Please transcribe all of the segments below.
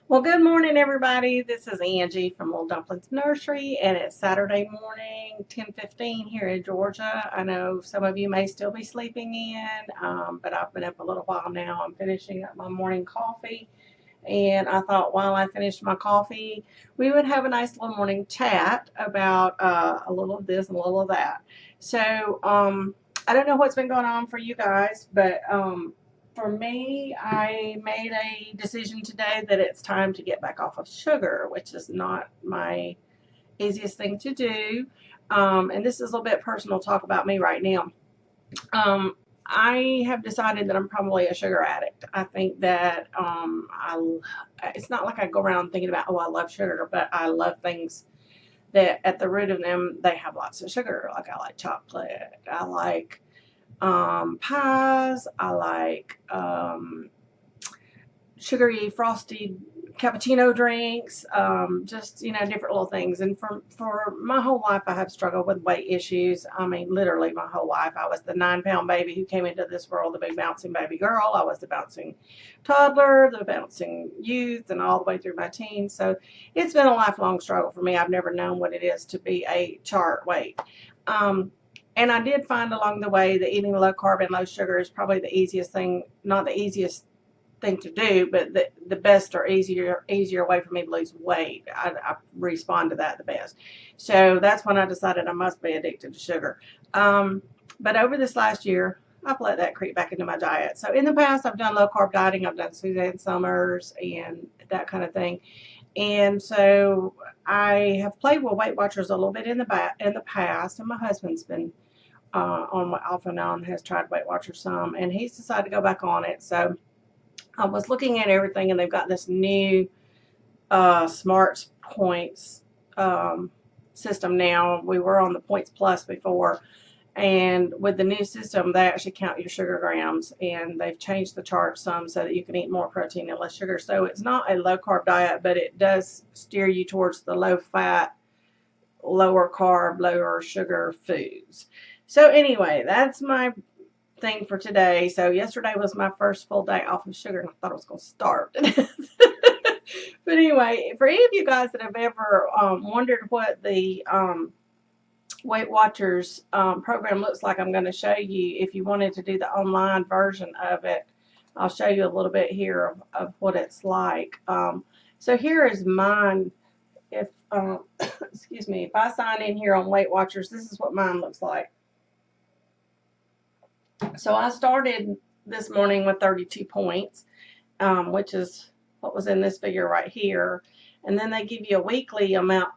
Well, good morning, everybody. This is Angie from Lil Dumplins Nursery, and it's Saturday morning, 10:15 here in Georgia. I know some of you may still be sleeping in, but I've been up a little while now. I'm finishing up my morning coffee, and I thought while I finished my coffee, we would have a nice little morning chat about a little of this and a little of that. So, I don't know what's been going on for you guys, but for me, I made a decision today that it's time to get back off of sugar, which is not my easiest thing to do. And this is a little bit personal talk about me right now. Um, I have decided that I'm probably a sugar addict. I think that it's not like I go around thinking about, oh, I love sugar, but I love things that at the root of them, they have lots of sugar. Like I like chocolate. I like pies. I like sugary frosty cappuccino drinks, just different little things. And for my whole life, I have struggled with weight issues. I mean, literally my whole life. I was the 9 pound baby who came into this world, the big bouncing baby girl. I was the bouncing toddler, the bouncing youth, and all the way through my teens. So it's been a lifelong struggle for me. I've never known what it is to be a chart weight. Um, and I did find along the way that eating low carb and low sugar is probably the easiest thing, not the easiest thing to do, but the best or easier way for me to lose weight. I respond to that the best. So that's when I decided I must be addicted to sugar. But over this last year, I've let that creep back into my diet. So in the past, I've done low carb dieting. I've done Suzanne Summers and that kind of thing. And so I have played with Weight Watchers a little bit in the past, and my husband's been on off and on has tried Weight Watchers some, and he's decided to go back on it. So I was looking at everything, and they've got this new Smart Points system now. We were on the Points Plus before, and with the new system, they actually count your sugar grams, and they've changed the chart some so that you can eat more protein and less sugar. So it's not a low carb diet, but it does steer you towards the low fat, lower carb, lower sugar foods. So anyway, that's my thing for today. So yesterday was my first full day off of sugar, and I thought I was going to starve to death. But anyway, for any of you guys that have ever wondered what the Weight Watchers program looks like, I'm going to show you. If you wanted to do the online version of it, I'll show you a little bit here of what it's like. So here is mine. If excuse me, if I sign in here on Weight Watchers, this is what mine looks like. So I started this morning with 32 points, which is what was in this figure right here. And then they give you a weekly amount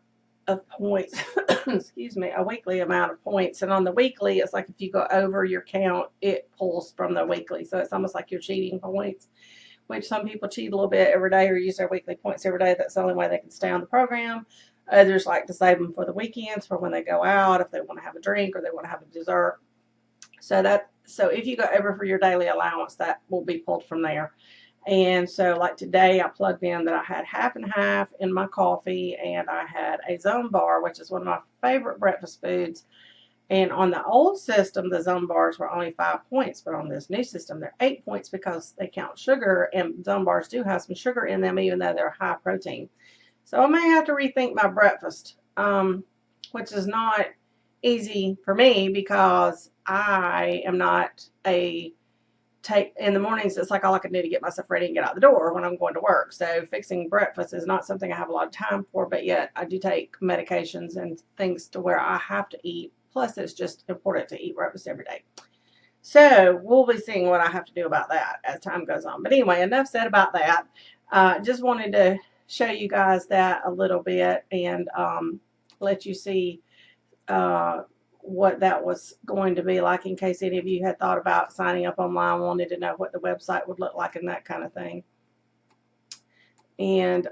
of points, excuse me, a weekly amount of points. And on the weekly, it's like if you go over your count, it pulls from the weekly. So it's almost like you're cheating points, which some people cheat a little bit every day or use their weekly points every day. That's the only way they can stay on the program. Others like to save them for the weekends for when they go out, if they want to have a drink or they want to have a dessert. So if you go over for your daily allowance, that will be pulled from there. And so like today I plugged in that I had half and half in my coffee, and I had a Zone bar, which is one of my favorite breakfast foods. And on the old system, the Zone bars were only 5 points, but on this new system, they're 8 points because they count sugar, and Zone bars do have some sugar in them, even though they're high protein. So I may have to rethink my breakfast, which is not easy for me because I am not a take in the mornings. It's like all I can do to get myself ready and get out the door when I'm going to work. So fixing breakfast is not something I have a lot of time for, but yet I do take medications and things to where I have to eat. Plus, it's just important to eat breakfast every day. So we'll be seeing what I have to do about that as time goes on. But anyway, enough said about that. Just wanted to show you guys that a little bit and let you see what that was going to be like in case any of you had thought about signing up online, wanted to know what the website would look like and that kind of thing. And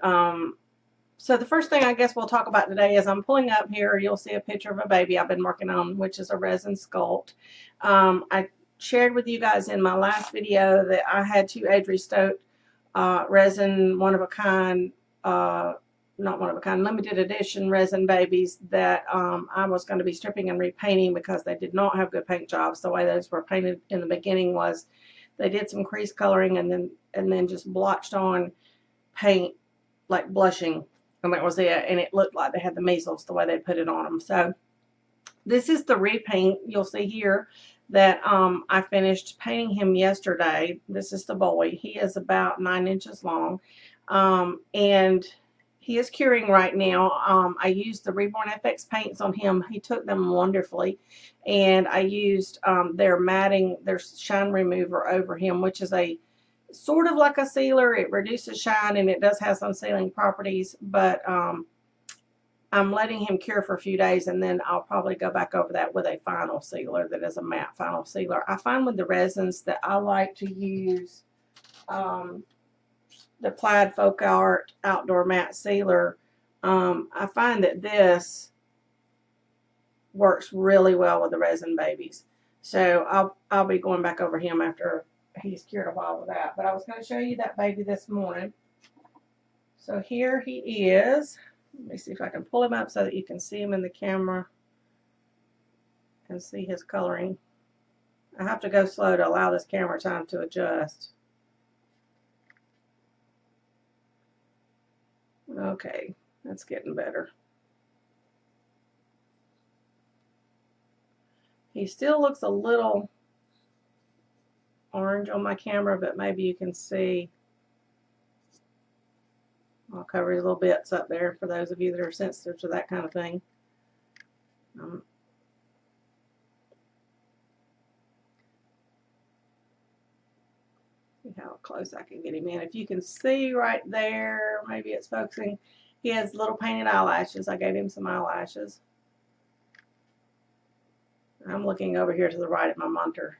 so the first thing I guess we'll talk about today is I'm pulling up here. You'll see a picture of a baby I've been working on, which is a resin sculpt. I shared with you guys in my last video that I had two Adri Stote resin one of a kind, not one of a kind, limited edition resin babies that I was going to be stripping and repainting because they did not have good paint jobs. The way those were painted in the beginning was they did some crease coloring and then just blotched on paint like blushing, and that was it. And it looked like they had the measles the way they put it on them. So this is the repaint. You'll see here that I finished painting him yesterday. This is the boy. He is about 9 inches long, and he is curing right now. I used the Reborn FX paints on him. He took them wonderfully, and I used their matting, their shine remover over him, which is a sort of like a sealer. It reduces shine and it does have some sealing properties, but I'm letting him cure for a few days, and then I'll probably go back over that with a final sealer that is a matte final sealer. I find with the resins that I like to use the Plaid Folk Art Outdoor Matte Sealer. I find that this works really well with the resin babies. So I'll be going back over him after he's cured a while with that. But I was going to show you that baby this morning. So here he is. Let me see if I can pull him up so that you can see him in the camera and see his coloring. I have to go slow to allow this camera time to adjust. Okay, that's getting better. He still looks a little orange on my camera, but maybe you can see. I'll cover his little bits up there for those of you that are sensitive to that kind of thing. See how close I can get him in. If you can see right there, maybe it's focusing. He has little painted eyelashes. I gave him some eyelashes. I'm looking over here to the right at my monitor,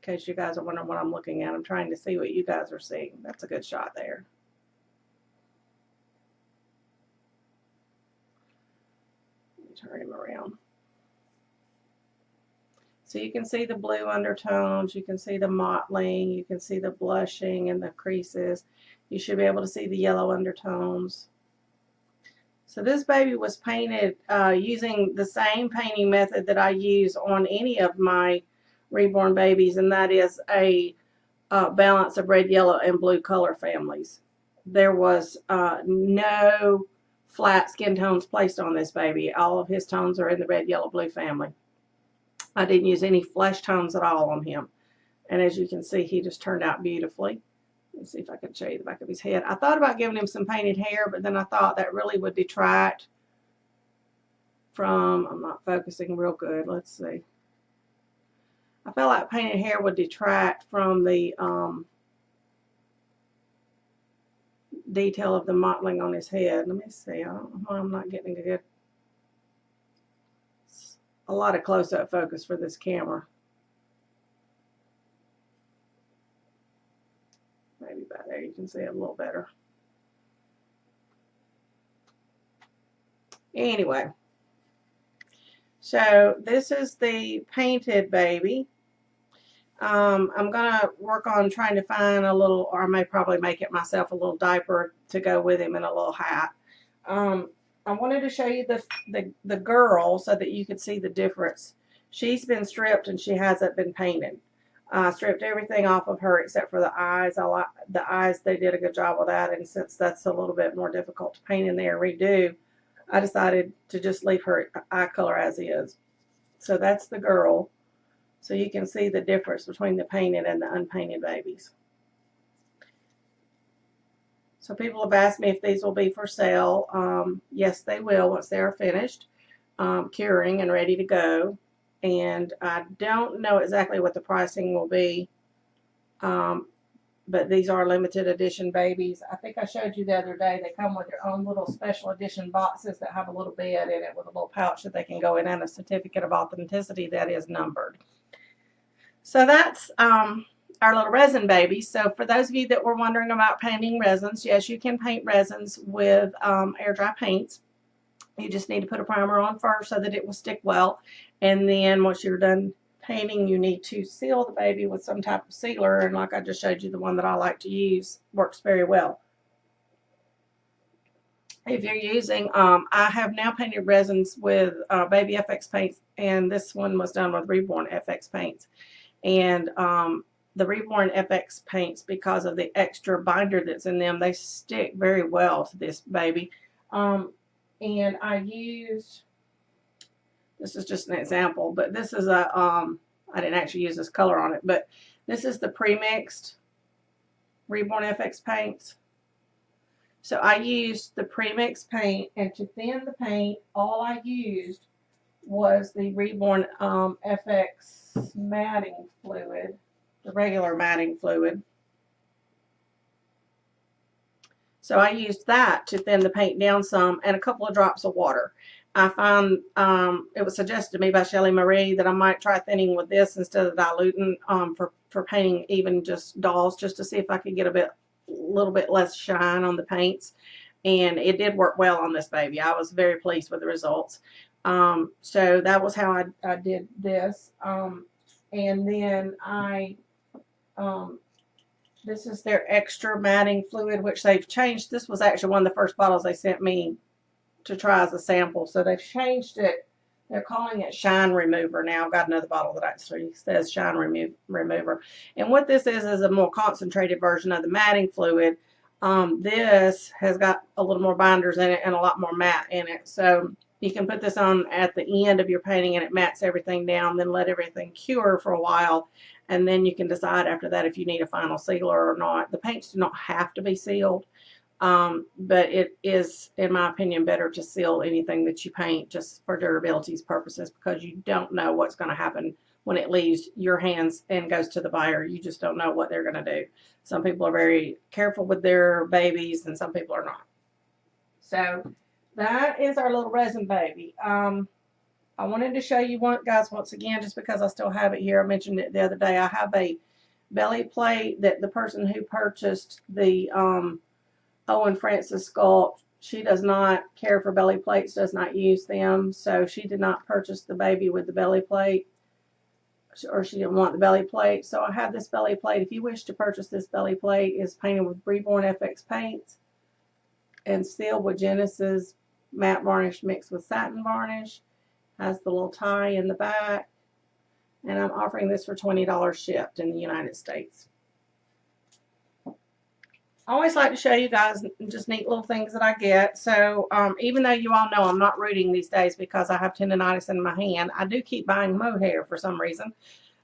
in case you guys are wondering what I'm looking at. I'm trying to see what you guys are seeing. That's a good shot there. Turn him around. So you can see the blue undertones, you can see the mottling, you can see the blushing and the creases. You should be able to see the yellow undertones. So this baby was painted using the same painting method that I use on any of my reborn babies, and that is a balance of red, yellow, and blue color families. There was no flat skin tones placed on this baby. All of his tones are in the red, yellow, blue family. I didn't use any flesh tones at all on him. And as you can see, he just turned out beautifully. Let's see if I can show you the back of his head. I thought about giving him some painted hair, but then I thought that really would detract from, I'm not focusing real good. Let's see. I felt like painted hair would detract from the detail of the mottling on his head. Let me see. I don't know why I'm not getting a lot of close-up focus for this camera. Maybe by there you can see it a little better. Anyway, so this is the painted baby. I'm going to work on trying to find a little, or I may probably make it myself, a little diaper to go with him and a little hat. I wanted to show you the girl so that you could see the difference. She's been stripped and she hasn't been painted. I stripped everything off of her except for the eyes. The eyes, they did a good job with that, and since that's a little bit more difficult to paint in there and redo, I decided to just leave her eye color as is. So that's the girl. So you can see the difference between the painted and the unpainted babies. So people have asked me if these will be for sale. Yes, they will once they are finished curing and ready to go. And I don't know exactly what the pricing will be, but these are limited edition babies. I think I showed you the other day, they come with their own little special edition boxes that have a little bed in it with a little pouch that they can go in, and a certificate of authenticity that is numbered. So that's our little resin baby. So for those of you that were wondering about painting resins, yes, you can paint resins with air dry paints. You just need to put a primer on first so that it will stick well, and then once you're done painting, you need to seal the baby with some type of sealer, and like I just showed you, the one that I like to use works very well. If you're using, I have now painted resins with Baby FX paints, and this one was done with Reborn FX paints. And the Reborn FX paints, because of the extra binder that's in them, they stick very well to this baby. And I used, this is just an example, but this is a, I didn't actually use this color on it, but this is the pre-mixed Reborn FX paints. So I used the pre-mixed paint, and to thin the paint, all I used was the Reborn FX matting fluid, the regular matting fluid. So I used that to thin the paint down some, and a couple of drops of water. I found it was suggested to me by Shelly Marie that I might try thinning with this instead of diluting for painting even just dolls, just to see if I could get a little bit less shine on the paints. And it did work well on this baby. I was very pleased with the results. So that was how I did this. And then this is their extra matting fluid, which they've changed. This was actually one of the first bottles they sent me to try as a sample. So they've changed it. They're calling it Shine Remover now. I've got another bottle that actually says Shine Remover. And what this is a more concentrated version of the matting fluid. This has got a little more binders in it and a lot more matte in it. So you can put this on at the end of your painting, and it mats everything down, then let everything cure for a while. And then you can decide after that if you need a final sealer or not. The paints do not have to be sealed, but it is, in my opinion, better to seal anything that you paint just for durability purposes, because you don't know what's going to happen when it leaves your hands and goes to the buyer. You just don't know what they're going to do. Some people are very careful with their babies, and some people are not. So that is our little resin baby. I wanted to show you guys once again, just because I still have it here. I mentioned it the other day. I have a belly plate that the person who purchased the Owen Francis sculpt, she does not care for belly plates, does not use them. So she did not purchase the baby with the belly plate, or she didn't want the belly plate. So I have this belly plate. If you wish to purchase this belly plate, it's painted with Reborn FX paints and sealed with Genesis matte varnish mixed with satin varnish. Has the little tie in the back, and I'm offering this for $20 shipped in the United States. I always like to show you guys just neat little things that I get. So even though you all know I'm not rooting these days because I have tendonitis in my hand, I do keep buying mohair for some reason.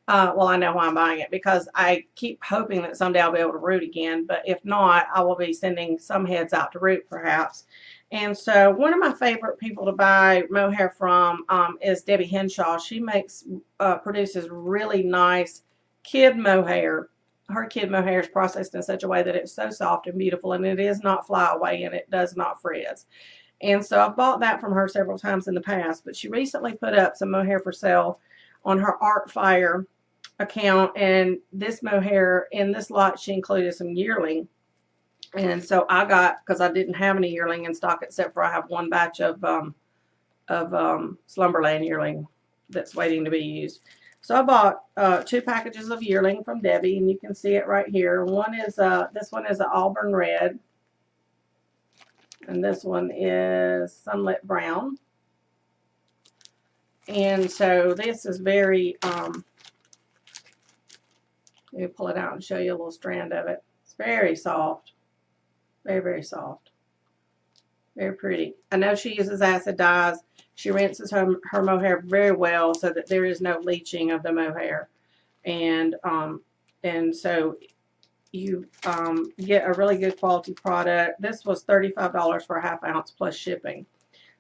Well, I know why I'm buying it, because I keep hoping that someday I'll be able to root again, but if not, I will be sending some heads out to root perhaps. And so one of my favorite people to buy mohair from is Debbie Henshaw. She produces really nice kid mohair. Her kid mohair is processed in such a way that it's so soft and beautiful, and it is not flyaway, and it does not frizz. And so I've bought that from her several times in the past, but she recently put up some mohair for sale on her Artfire account, and this mohair, in this lot, she included some yearling. And so I got, because I didn't have any yearling in stock, except for I have one batch of Slumberland yearling that's waiting to be used. So I bought 2 packages of yearling from Debbie, and you can see it right here. One is this one is an Auburn Red, and this one is Sunlit Brown. And so this is very let me pull it out and show you a little strand of it. It's very soft. Very, very soft. Very pretty. I know she uses acid dyes. She rinses her mohair very well so that there is no leaching of the mohair. And so you get a really good quality product. This was $35 for a ½ ounce plus shipping.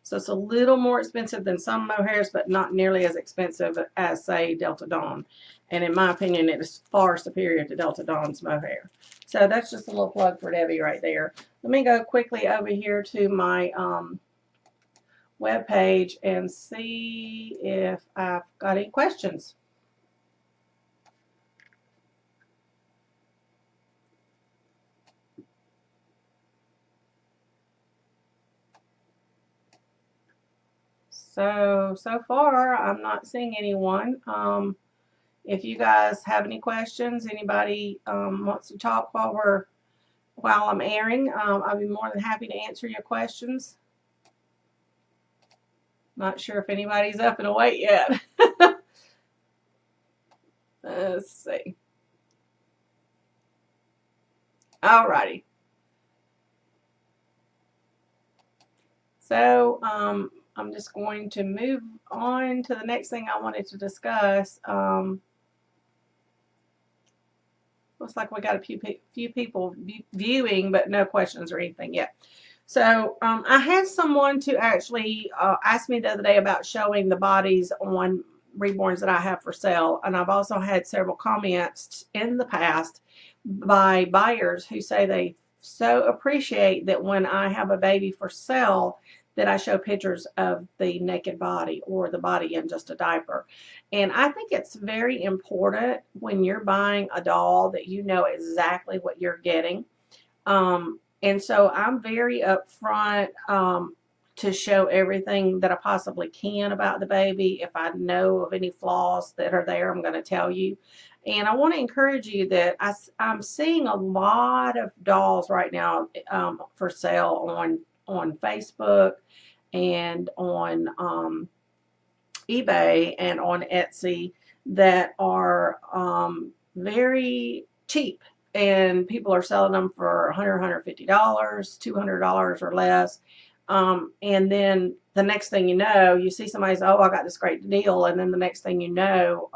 So it's a little more expensive than some mohairs, but not nearly as expensive as, say, Delta Dawn. And in my opinion, it is far superior to Delta Dawn's mohair. So that's just a little plug for Debbie right there. Let me go quickly over here to my web page and see if I've got any questions. So far, I'm not seeing anyone. If you guys have any questions, anybody wants to talk while I'm airing, I'll be more than happy to answer your questions. Not sure if anybody's up and awake yet. Let's see. Alrighty. So I'm just going to move on to the next thing I wanted to discuss. Looks like we got a few people viewing, but no questions or anything yet. So I had someone to actually ask me the other day about showing the bodies on reborns that I have for sale, and I've also had several comments in the past by buyers who say they so appreciate that when I have a baby for sale that I show pictures of the naked body or the body in just a diaper. And I think it's very important when you're buying a doll that you know exactly what you're getting. And so I'm very upfront to show everything that I possibly can about the baby. If I know of any flaws that are there, I'm going to tell you. And I want to encourage you that I'm seeing a lot of dolls right now for sale on Facebook and on eBay and on Etsy that are very cheap, and people are selling them for $100, $150, $200 or less. And then the next thing you know, you see somebody say, "Oh, I got this great deal," and then the next thing you know,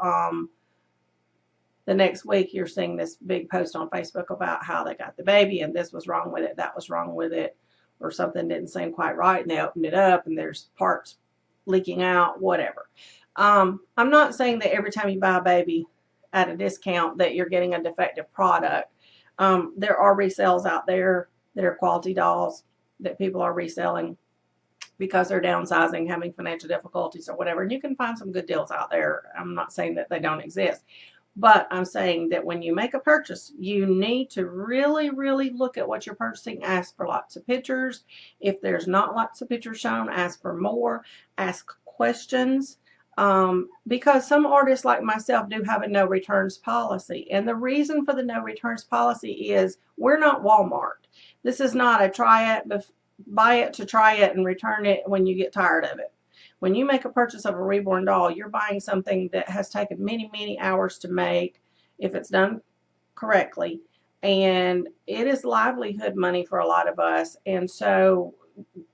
the next week you're seeing this big post on Facebook about how they got the baby and this was wrong with it, that was wrong with it, or something didn't seem quite right, and they opened it up and there's parts leaking out, whatever. I'm not saying that every time you buy a baby at a discount that you're getting a defective product. There are resales out there that are quality dolls that people are reselling because they're downsizing, having financial difficulties or whatever. And you can find some good deals out there. I'm not saying that they don't exist. But I'm saying that when you make a purchase, you need to really, really look at what you're purchasing. Ask for lots of pictures. If there's not lots of pictures shown, ask for more. Ask questions. Because some artists like myself do have a no returns policy. And the reason for the no returns policy is we're not Walmart. This is not a try it, buy it to try it and return it when you get tired of it. When you make a purchase of a reborn doll, you're buying something that has taken many, many hours to make if it's done correctly. And it is livelihood money for a lot of us. And so,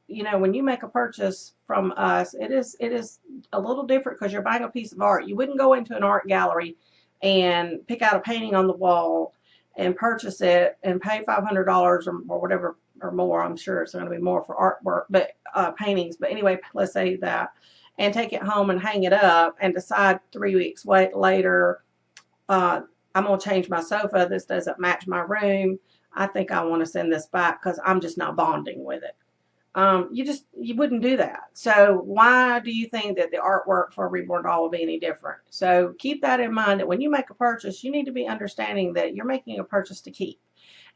you know, when you make a purchase from us, it is a little different because you're buying a piece of art. You wouldn't go into an art gallery and pick out a painting on the wall and purchase it and pay $500 or whatever or more. I'm sure it's going to be more for artwork, but paintings. But anyway, let's say that, and take it home and hang it up and decide 3 weeks later, I'm going to change my sofa. This doesn't match my room. I think I want to send this back because I'm just not bonding with it. You wouldn't do that. So why do you think that the artwork for a reborn doll will be any different? So keep that in mind, that when you make a purchase, you need to be understanding that you're making a purchase to keep.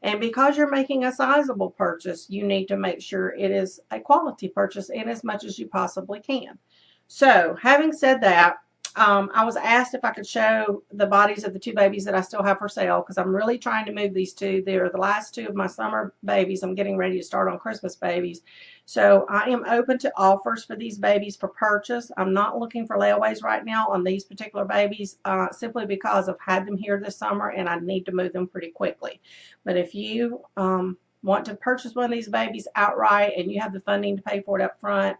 And because you're making a sizable purchase, you need to make sure it is a quality purchase in as much as you possibly can. So having said that, I was asked if I could show the bodies of the two babies that I still have for sale because I'm really trying to move these two. They're the last two of my summer babies. I'm getting ready to start on Christmas babies. So I am open to offers for these babies for purchase. I'm not looking for layaways right now on these particular babies simply because I've had them here this summer and I need to move them pretty quickly. But if you want to purchase one of these babies outright and you have the funding to pay for it up front,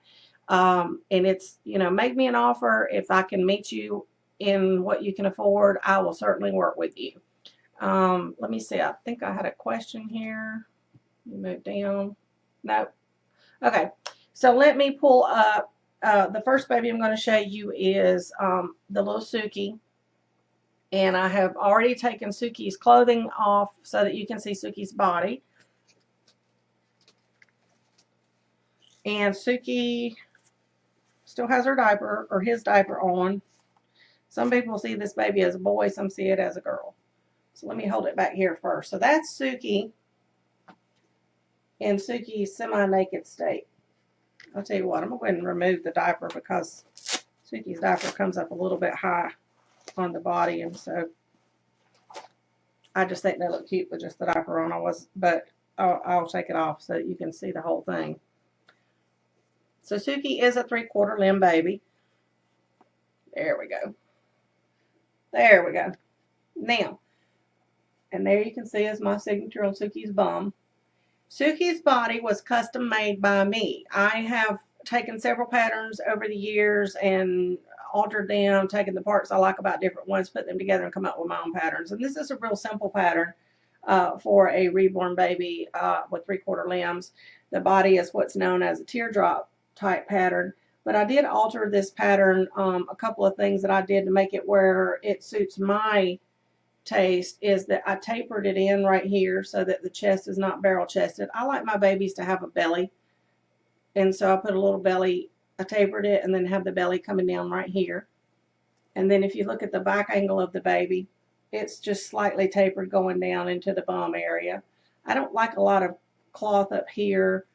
and it's, you know, make me an offer. If I can meet you in what you can afford, I will certainly work with you. Let me see. I think I had a question here. Let me move down. No. Okay. So let me pull up. The first baby I'm going to show you is the little Suki. And I have already taken Suki's clothing off so that you can see Suki's body. And Suki still has her diaper or his diaper on. Some people see this baby as a boy, some see it as a girl. So let me hold it back here first. So that's Suki in Suki's semi-naked state. I'll tell you what, I'm going to go ahead and remove the diaper because Suki's diaper comes up a little bit high on the body, and so I just think they look cute with just the diaper on. But I'll take it off so that you can see the whole thing. So Suki is a 3/4 limb baby. There we go. There we go. Now, And there you can see is my signature on Suki's bum. Suki's body was custom made by me. I have taken several patterns over the years and altered them, taken the parts I like about different ones, put them together and come up with my own patterns. And this is a real simple pattern for a reborn baby with 3/4 limbs. The body is what's known as a teardrop type pattern. But I did alter this pattern, a couple of things that I did to make it where it suits my taste is that I tapered it in right here so that the chest is not barrel chested. I like my babies to have a belly, and so I put a little belly, I tapered it and then have the belly coming down right here. And then if you look at the back angle of the baby, it's just slightly tapered going down into the bum area. I don't like a lot of cloth up here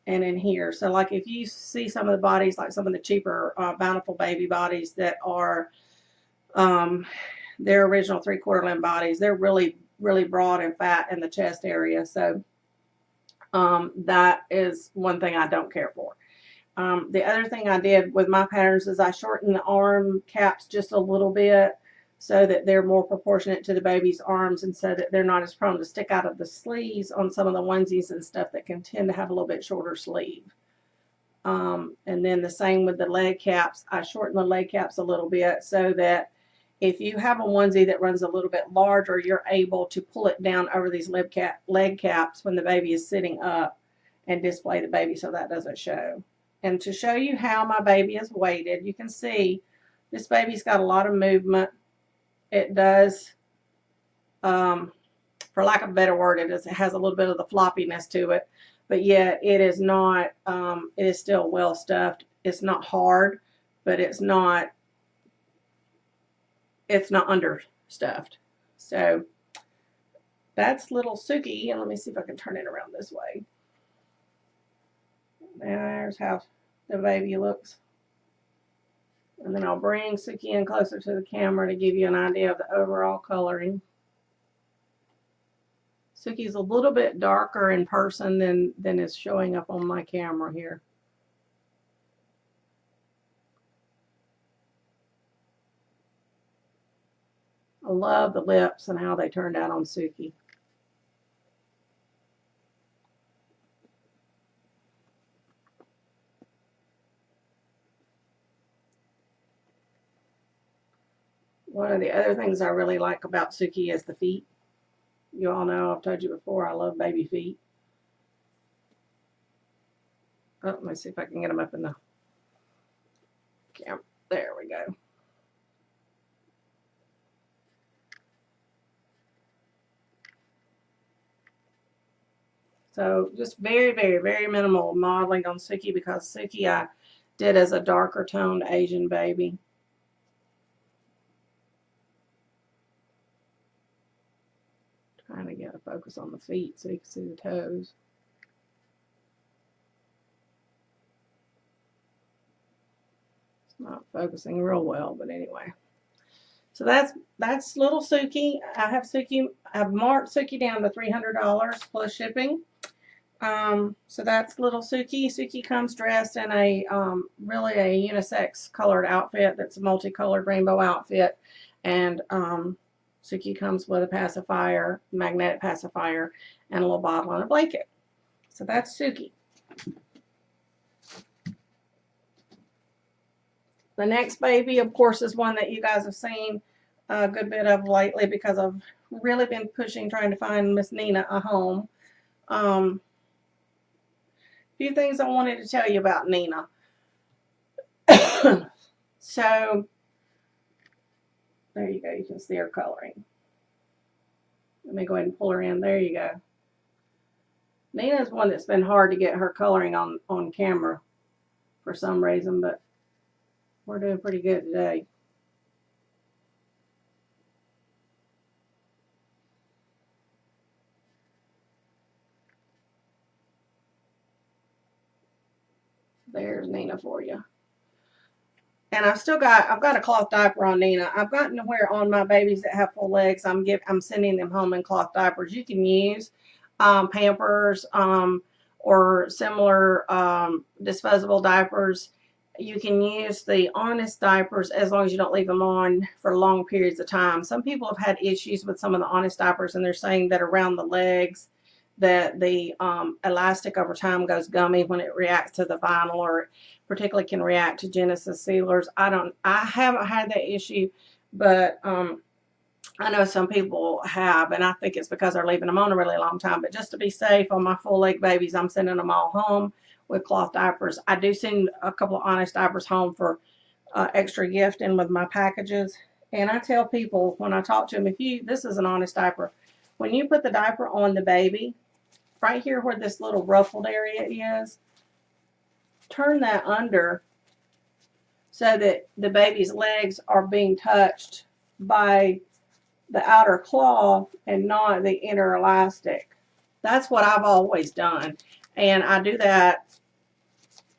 and in here. So like if you see some of the bodies, like some of the cheaper Bountiful baby bodies that are their original 3/4 limb bodies, they're really broad and fat in the chest area. So that is one thing I don't care for. The other thing I did with my patterns is I shortened the arm caps just a little bit so that they're more proportionate to the baby's arms and so that they're not as prone to stick out of the sleeves on some of the onesies and stuff that can tend to have a little bit shorter sleeve. And then the same with the leg caps. I shortened the leg caps a little bit so that if you have a onesie that runs a little bit larger, you're able to pull it down over these leg caps when the baby is sitting up and display the baby so that doesn't show. And to show you how my baby is weighted, you can see this baby's got a lot of movement. It does, for lack of a better word, it has a little bit of the floppiness to it, but yet it is not, it is still well stuffed. It's not hard, but it's not understuffed. So that's little Suki, and let me see if I can turn it around this way. There's how the baby looks. And then I'll bring Suki in closer to the camera to give you an idea of the overall coloring. Suki's a little bit darker in person than is showing up on my camera here. I love the lips and how they turned out on Suki. One of the other things I really like about Suki is the feet. You all know, I've told you before, I love baby feet. Oh, let me see if I can get them up in the camera. There we go. So just very minimal modeling on Suki because Suki I did as a darker toned Asian baby. Trying to get a focus on the feet so you can see the toes. It's not focusing real well, but anyway. So that's little Suki. I've marked Suki down to $300 plus shipping. So that's little Suki. Suki comes dressed in a really a unisex colored outfit that's a multicolored rainbow outfit, and Suki comes with a pacifier, magnetic pacifier, and a little bottle and a blanket. So that's Suki. The next baby, of course, is one that you guys have seen a good bit of lately because I've really been pushing trying to find Miss Nina a home. Few things I wanted to tell you about Nina. So there you go. You can see her coloring. Let me go ahead and pull her in. There you go. Nina's one that's been hard to get her coloring on camera for some reason, but we're doing pretty good today. There's Nina for you. And I've got a cloth diaper on Nina. I've gotten to where on my babies that have full legs, I'm sending them home in cloth diapers. You can use Pampers or similar disposable diapers you can use the Honest diapers as long as you don't leave them on for long periods of time. Some people have had issues with some of the Honest diapers, and they're saying that around the legs that the elastic over time goes gummy when it reacts to the vinyl, or particularly can react to Genesis sealers. I haven't had that issue, but I know some people have, and I think it's because they're leaving them on a really long time. But just to be safe on my full leg babies, I'm sending them all home with cloth diapers. I do send a couple of Honest diapers home for extra gifting with my packages. And I tell people when I talk to them, this is an Honest diaper, when you put the diaper on the baby, right here where this little ruffled area is, turn that under so that the baby's legs are being touched by the outer cloth and not the inner elastic. That's what I've always done. And I do that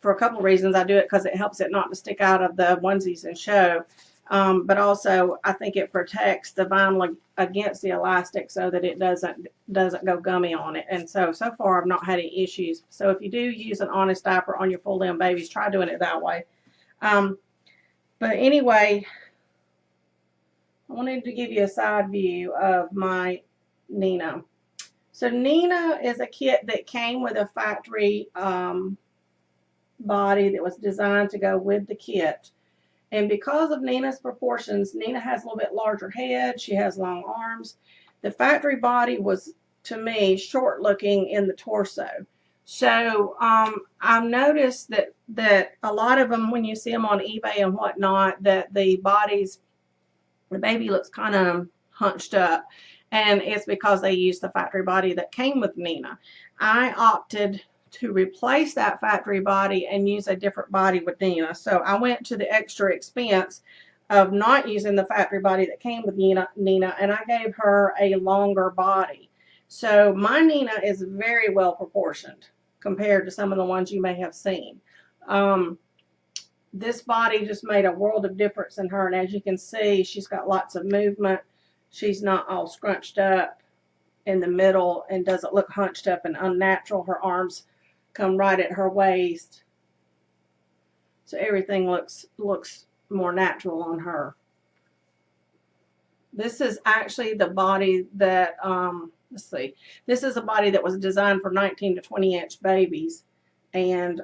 for a couple of reasons. I do it because it helps it not to stick out of the onesies and show. But also I think it protects the vinyl against the elastic so that it doesn't go gummy on it. And so far I've not had any issues. So if you do use an Honest diaper on your full limb babies, try doing it that way. But anyway, I wanted to give you a side view of my Nina. So Nina is a kit that came with a factory body that was designed to go with the kit. And because of Nina's proportions, Nina has a little bit larger head. She has long arms. The factory body was, to me, short looking in the torso. So I've noticed that a lot of them, when you see them on eBay and whatnot, that the baby looks kind of hunched up, and it's because they used the factory body that came with Nina. I opted to replace that factory body and use a different body with Nina. So I went to the extra expense of not using the factory body that came with Nina, and I gave her a longer body. So my Nina is very well proportioned compared to some of the ones you may have seen. This body just made a world of difference in her, and as you can see, she's got lots of movement. She's not all scrunched up in the middle and doesn't look hunched up and unnatural. Her arms come right at her waist, so everything looks more natural on her. This is actually the body that let's see, this is a body that was designed for 19 to 20 inch babies, and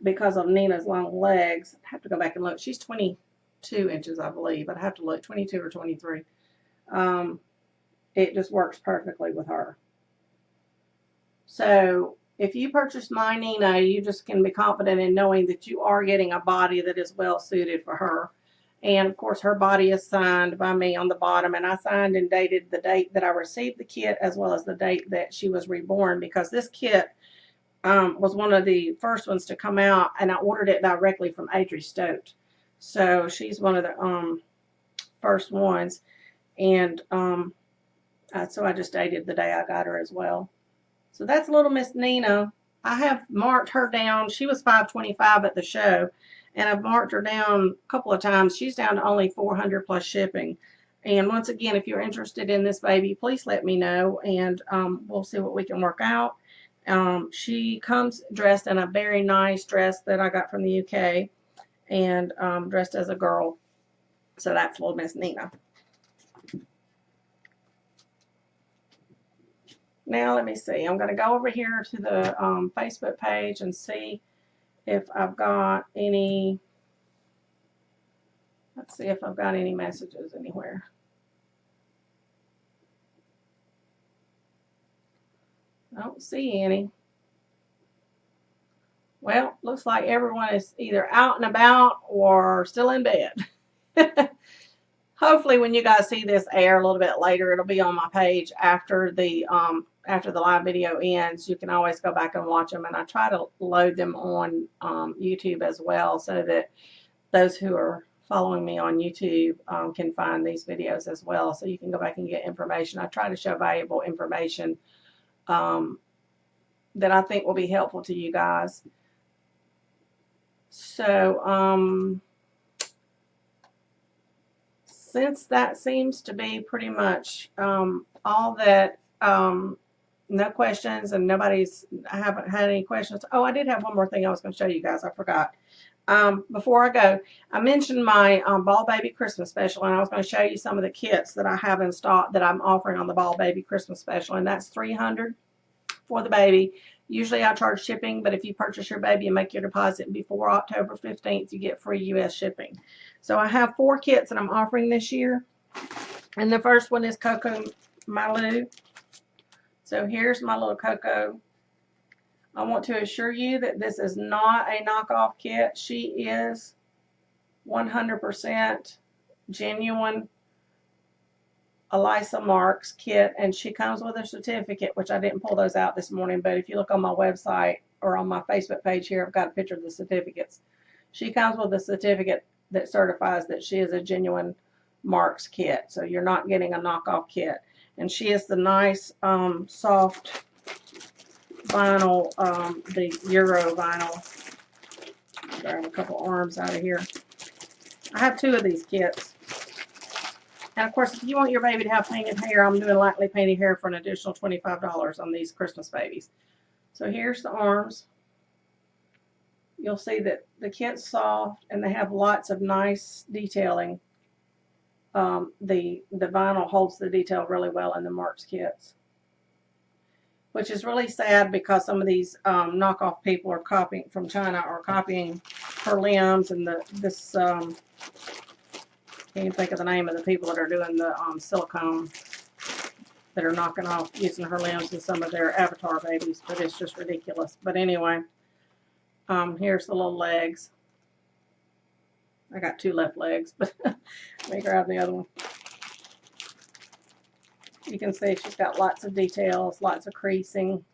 because of Nina's long legs, I have to go back and look. She's 22 inches, I believe. I'd have to look, 22 or 23. It just works perfectly with her. So if you purchase my Nina, you just can be confident in knowing that you are getting a body that is well suited for her. And of course, her body is signed by me on the bottom, and I signed and dated the date that I received the kit as well as the date that she was reborn, because this kit was one of the first ones to come out, and I ordered it directly from Adri Stote. So she's one of the first ones, and so I just dated the day I got her as well. So that's little Miss Nina. I have marked her down. She was $5.25 at the show, and I've marked her down a couple of times. She's down to only $400 plus shipping. And once again, if you're interested in this baby, please let me know, and we'll see what we can work out. She comes dressed in a very nice dress that I got from the UK, and dressed as a girl. So that's little Miss Nina. Now let me see. I'm going to go over here to the Facebook page and see if I've got any. Let's see if I've got any messages anywhere. I don't see any. Well, looks like everyone is either out and about or still in bed. Hopefully when you guys see this air a little bit later, it'll be on my page after the live video ends. You can always go back and watch them, and I try to load them on YouTube as well, so that those who are following me on YouTube can find these videos as well, so you can go back and get information. I try to show valuable information that I think will be helpful to you guys. So since that seems to be pretty much all that No questions, and I haven't had any questions. Oh, I did have one more thing I was going to show you guys. I forgot. Before I go, I mentioned my Ball Baby Christmas special, and I was going to show you some of the kits that I have in stock that I'm offering on the Ball Baby Christmas special, and that's $300 for the baby. Usually I charge shipping, but if you purchase your baby and make your deposit before October 15th, you get free U.S. shipping. So I have 4 kits that I'm offering this year, and the first one is Coco Malou. So here's my little Coco. I want to assure you that this is not a knockoff kit. She is 100% genuine Elisa Marks kit, and she comes with a certificate, which I didn't pull those out this morning, but if you look on my website or on my Facebook page here, I've got a picture of the certificates. She comes with a certificate that certifies that she is a genuine Marks kit, so you're not getting a knockoff kit. And she is the nice soft vinyl, the Euro vinyl. Grab a couple arms out of here. I have 2 of these kits. And of course, if you want your baby to have painted hair, I'm doing lightly painted hair for an additional $25 on these Christmas babies. So here's the arms. You'll see that the kit's soft and they have lots of nice detailing. The vinyl holds the detail really well in the Marks kits, which is really sad because some of these knockoff people are copying from China, or copying her limbs, and this can't even think of the name of the people that are doing the silicone, that are knocking off using her limbs in some of their avatar babies, but it's just ridiculous. But anyway, here's the little legs. I got 2 left legs, but let me grab the other one. You can see she's got lots of details, lots of creasing,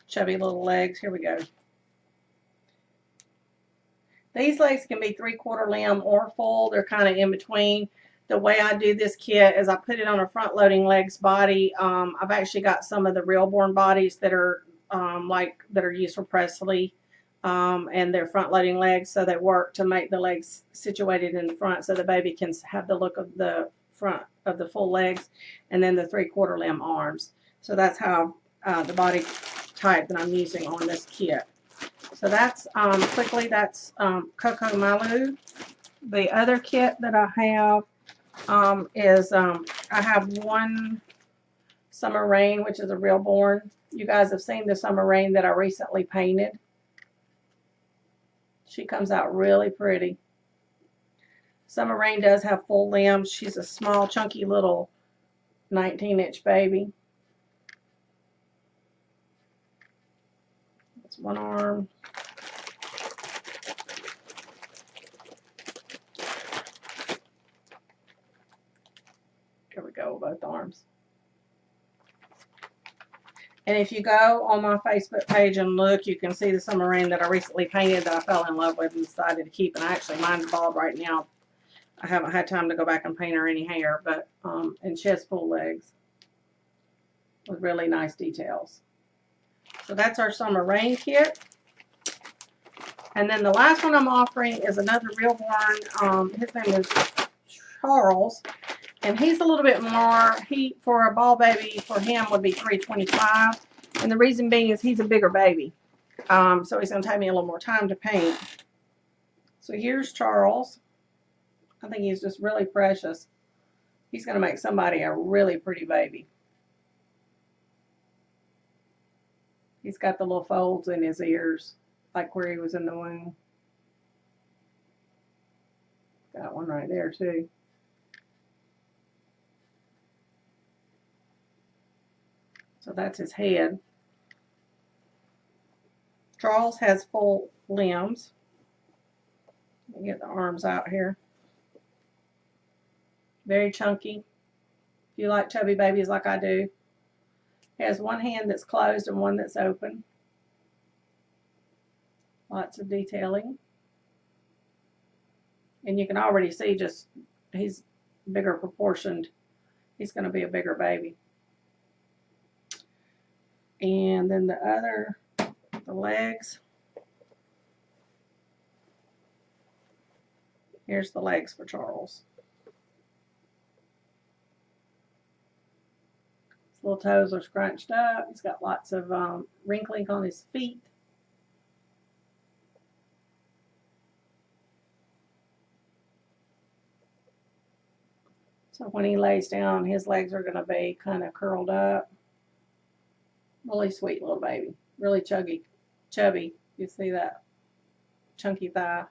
chubby little legs. Here we go. These legs can be 3/4 limb or full. They're kind of in between. The way I do this kit is I put it on a front loading legs body. I've actually got some of the real born bodies that are that are used for Presley, and they're front loading legs, so they work to make the legs situated in the front so the baby can have the look of the front of the full legs, and then the 3/4 limb arms. So that's how the body type that I'm using on this kit. So that's quickly, that's Coco Malou. The other kit that I have is I have one Summer Rain, which is a real born. You guys have seen the Summer Rain that I recently painted. She comes out really pretty. Summer Rain does have full limbs. She's a small, chunky little 19-inch baby. That's one arm. There we go, both arms. And if you go on my Facebook page and look, you can see the Summer Rain that I recently painted that I fell in love with and decided to keep. And actually, mine's bald right now. I haven't had time to go back and paint her any hair, but and she has full legs with really nice details. So that's our Summer Rain kit. And then the last one I'm offering is another real born. His name is Charles. And he's a little bit more, for a ball baby, for him would be $325. And the reason being is he's a bigger baby. So he's going to take me a little more time to paint. So here's Charles. I think he's just really precious. He's going to make somebody a really pretty baby. He's got the little folds in his ears, like where he was in the womb. Got one right there too. So that's his head. Charles has full limbs. Let me get the arms out here. Very chunky. If you like chubby babies like I do. He has one hand that's closed and one that's open. Lots of detailing. And you can already see just he's bigger proportioned. He's going to be a bigger baby. And then the legs. Here's the legs for Charles. His little toes are scrunched up. He's got lots of wrinkling on his feet. So when he lays down, his legs are going to be kind of curled up. Really sweet little baby. Really chubby. You see that chunky thigh.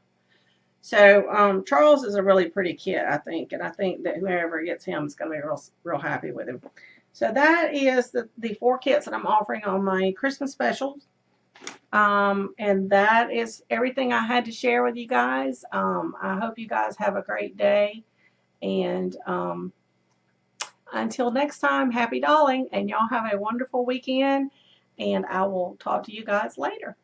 So Charles is a really pretty kid, I think, and I think that whoever gets him is going to be real happy with him. So that is the 4 kits that I'm offering on my Christmas specials. And that is everything I had to share with you guys. I hope you guys have a great day. And until next time, happy dolling, and y'all have a wonderful weekend. And I will talk to you guys later.